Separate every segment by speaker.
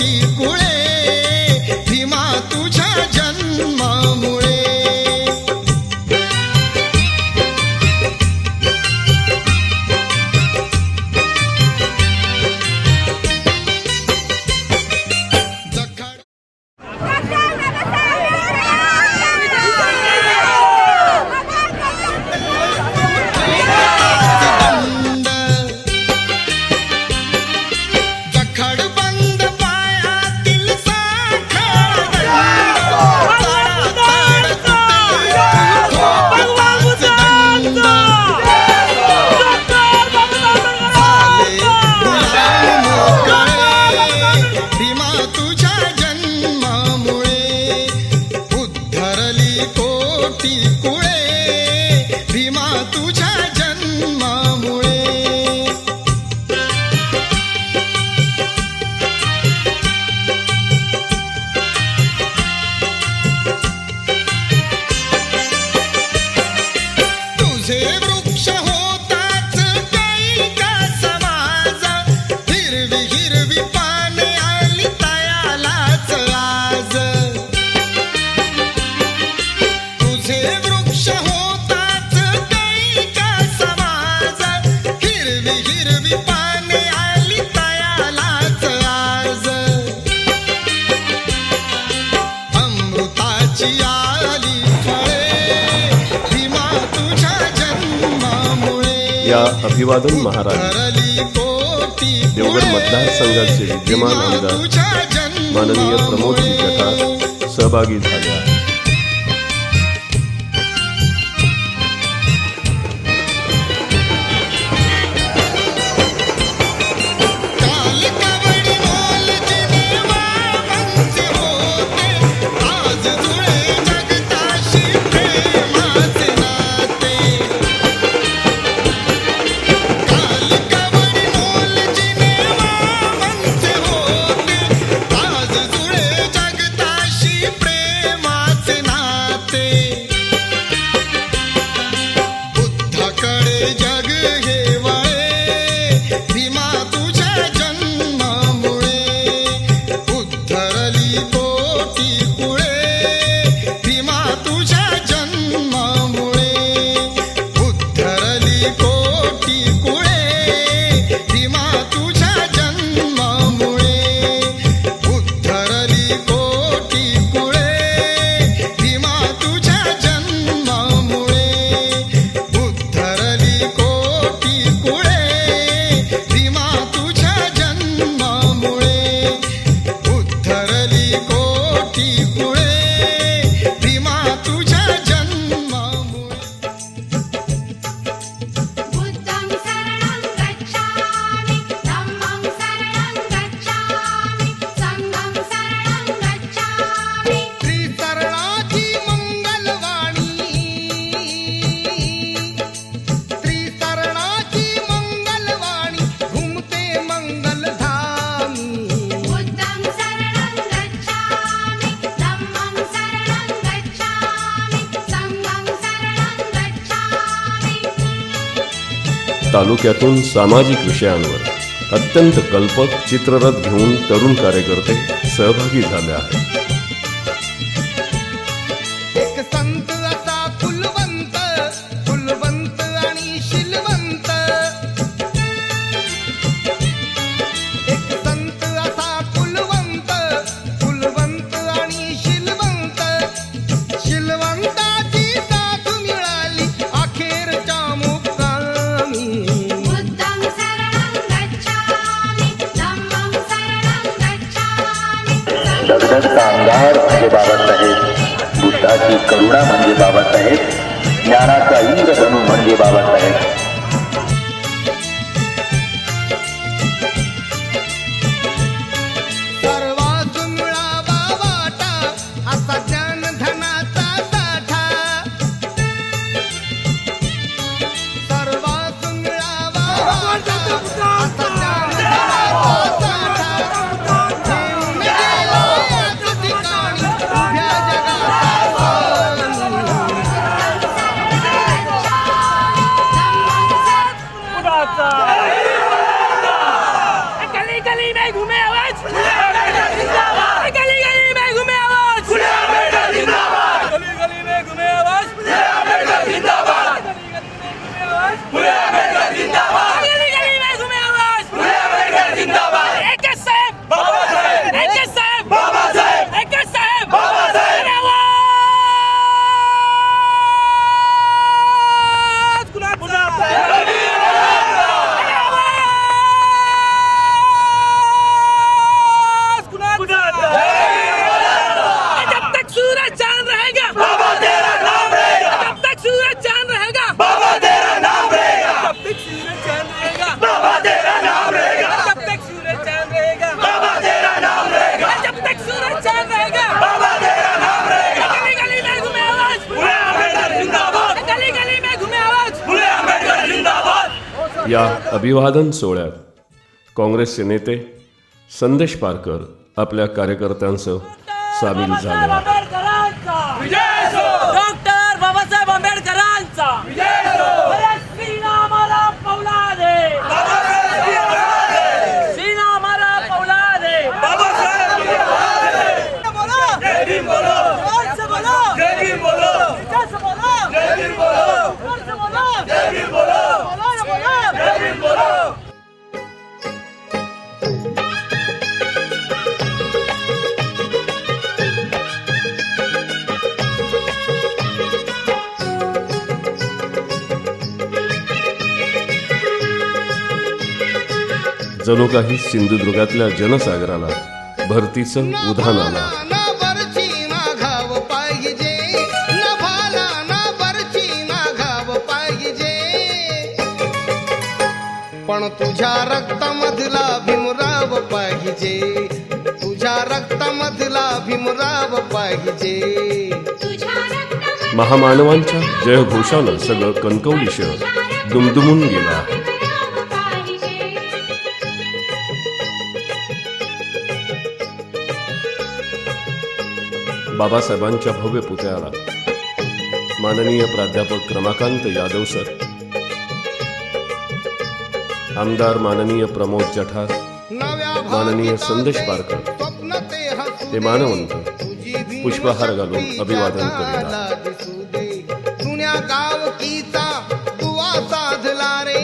Speaker 1: कोटी कुळे भीमा तुझ्या जन्मामुळे
Speaker 2: या अभिवादन महाराज देवगड मतदारसंघाचे विद्यमान आमदार माननीय प्रमोदजी जठार सहभागी झाले आहेत. तालुक्यातून सामाजिक विषयांवर अत्यंत कल्पक चित्ररथ घेऊन तरुण कार्यकर्ते सहभागी झाले आहेत.
Speaker 3: जगदत्ता अंगार म्हणजे बाबासाहेब, बुद्धाची करुणा म्हणजे बाबासाहेब, ज्ञानाचा इंद्रधनु म्हणजे बाबासाहेब.
Speaker 2: या अभिवादन सोहळ्यात काँग्रेसचे नेते संदेश पारकर आपल्या कार्यकर्त्यांसह सामील झाले आहेत.
Speaker 4: डॉक्टर बाबासाहेब आंबेडकरांचा सीना हमारा फौलाद है, सीना हमारा फौलाद है. जय भीम बोलो, जय बोलो, जय भीम बोलो, जय भीम बोलो, जय भीम बोलो, जय भीम बोलो.
Speaker 2: जणू काही सिंधुदुर्गातल्या जनसागराला भरतीचं उधाण आलं.
Speaker 1: ना बरची माघाव पाहिजे, न भाला ना बरची माघाव पाहिजे, पण तुझ्या रक्तामधला भीमराव पाहिजे, तुझ्या रक्तामधला भीमराव पाहिजे.
Speaker 2: महामानवांच्या जयघोषानं सगळं कणकवली शहर दुमदुमून गेला. बाबासाहेबांच्या भव्य पुतळ्याला माननीय प्राध्यापक रमाकांत यादव सर, आमदार माननीय प्रमोद जठार, माननीय संदेश पारकर हे मानवंत पुष्पहार घालून अभिवादन करीत.
Speaker 1: जुन्या गावकीचा दुवा साधला रे,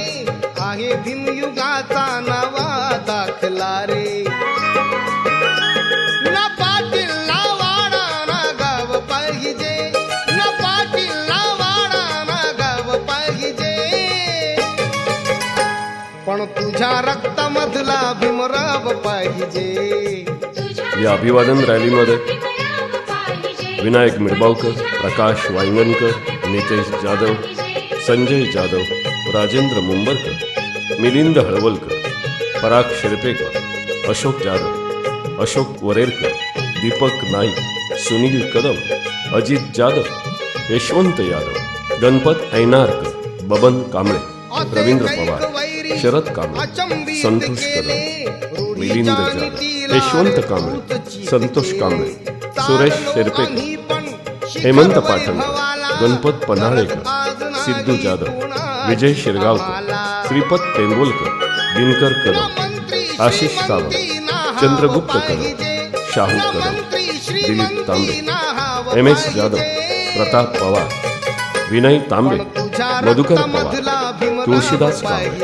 Speaker 1: आहे भीमयुगाचा नवा दाखला रे. ना पाटील ना वाडा ना गाव पाहिजे, ना पाटील ना वाडा ना गाव पाहिजे, पण तुझ्या रक्तामधला भीमराव पाहिजे.
Speaker 2: या अभिवादन रॅलीमध्ये विनायक मिरबावकर, प्रकाश वांगणकर, नितेश जाधव, संजय जाधव, राजेंद्र मुंबरकर, मिलिंद हळवलकर, पराग शेरपेकर, अशोक जाधव, अशोक वरेरकर, दीपक नाईक, सुनील कदम, अजित जाधव, यशवंत यादव, गणपत ऐनारकर, बबन कांबळे, रवींद्र पवार, शरद कांबळे, संतोष कदम, मिलिंद जाधव, यशवंत कांबळे, संतोष कांबळे, सुरेश शेरपेकर, हेमंत पाटणकर, गणपत पन्हाळेकर, सिद्धू जाधव, विजय शिरगावकर, श्रीपत टेंबोलकर, दिनकर कदम, आशिष सावंत, चंद्रगुप्त कदम, शाहू कदम, दिलीप तांबे, एम एस जाधव, प्रताप पवार, विनय तांबे, मधुकर पवार, तुळशीदास कांबळे,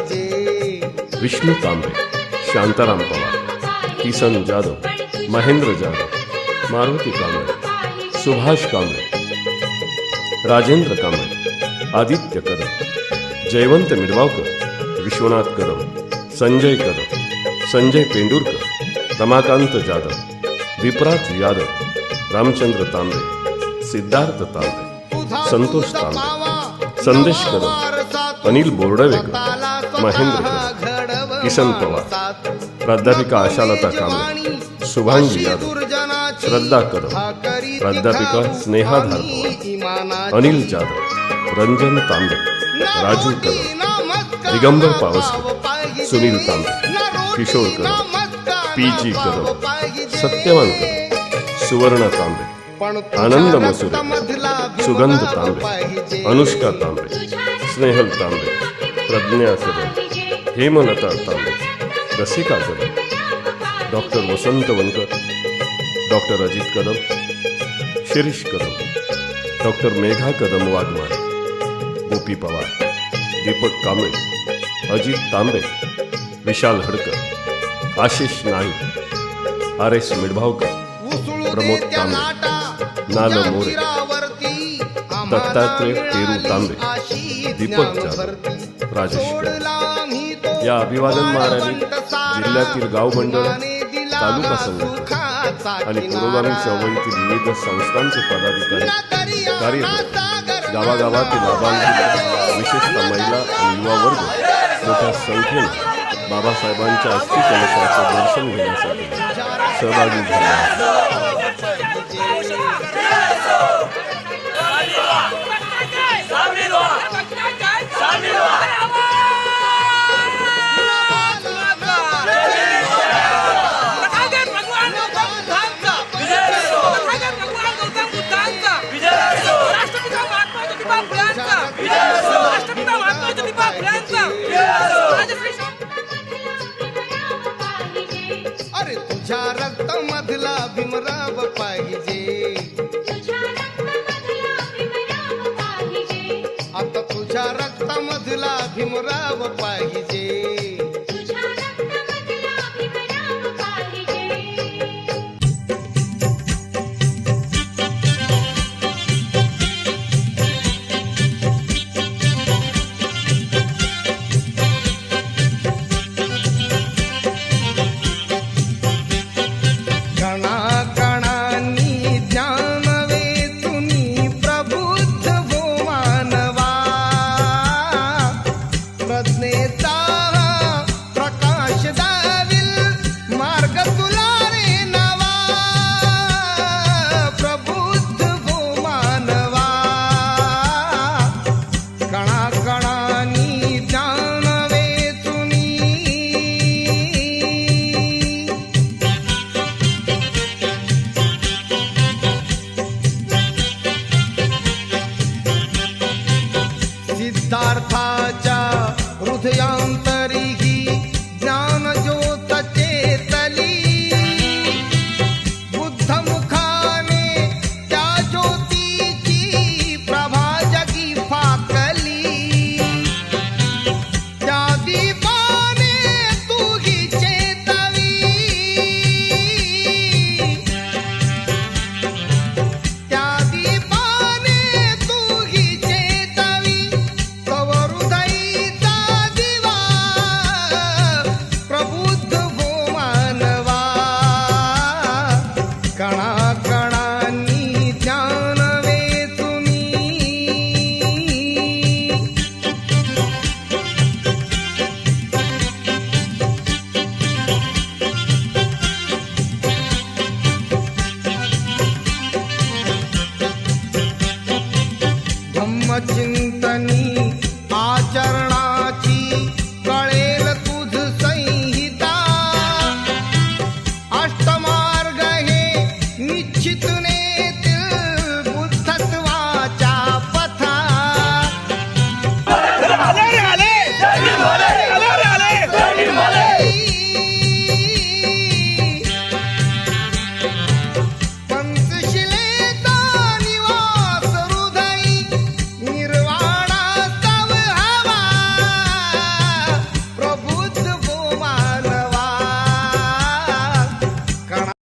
Speaker 2: विष्णू तांबे, शांताराम पवार, किसन जाधव, महेंद्र जाधव, मारुती कांबळे, सुभाष कांबळे, राजेंद्र कांबळे, आदित्य कदम, जयवंत मिरवावकर, विश्वनाथ कदम, संजय कदम, संजय पेंडुरकर, रमाकांत जाधव, विपराज यादव, रामचंद्र तांबे, सिद्धार्थ तांबे, संतोष तांबे, संदेश कदम, अनिल बोर्डवेकर, महेंद्र कदम, किसन पवार, प्राध्यापिका आशालता कांबळे, शुभांगी यादव, श्रद्धा कदम, प्राध्यापिका स्नेहा धारपवार, अनिल जाधव, रंजन तांबे, राजू कदम, दिगंबर पावसकर, सुनील तांबे, किशोर कदम, पी जी कदम, सत्यवान कदम, सुवर्ण तांबे, आनंद मसुरे, सुगंध तांबे, अनुष्का तांबे, स्नेहल तांबे, प्रज्ञा कदम, हेमलता तांबे, रसिका कदम, डॉक्टर वसंत वनकर, डॉक्टर अजित कदम, शिरीष कदम, डॉक्टर मेघा कदम वाघमारे, गोपी पवार, दीपक कांबळे, अजित तांबे, विशाल हडकर, आशिष नाईक, आर एस मिडभावकर, प्रमोद तांबे, नाल मोरे, दत्तात्रय पेरू तांबे, दीपक जाधव, राजेश कदम. या अभिवादन महाराणी जिल्ह्यातील गाव मंडळ, तालुका संघटना आणि पुरोगामी चळवळीतील विविध संस्थांचे पदाधिकारी, कार्यकर्ते, गावागावातील लाभार्थी, विशेषतः महिला आणि युवा वर्ग मोठ्या संख्येने बाबासाहेबांच्या अस्थि कलशाचे दर्शन घेण्यासाठी सहभागी झाले आहेत.
Speaker 1: भीमराव पाहिजे
Speaker 5: तुझ्या रक्तामधला भीमराव पाहिजे
Speaker 1: आता तुझ्या रक्तामधला भीमराव पाहिजे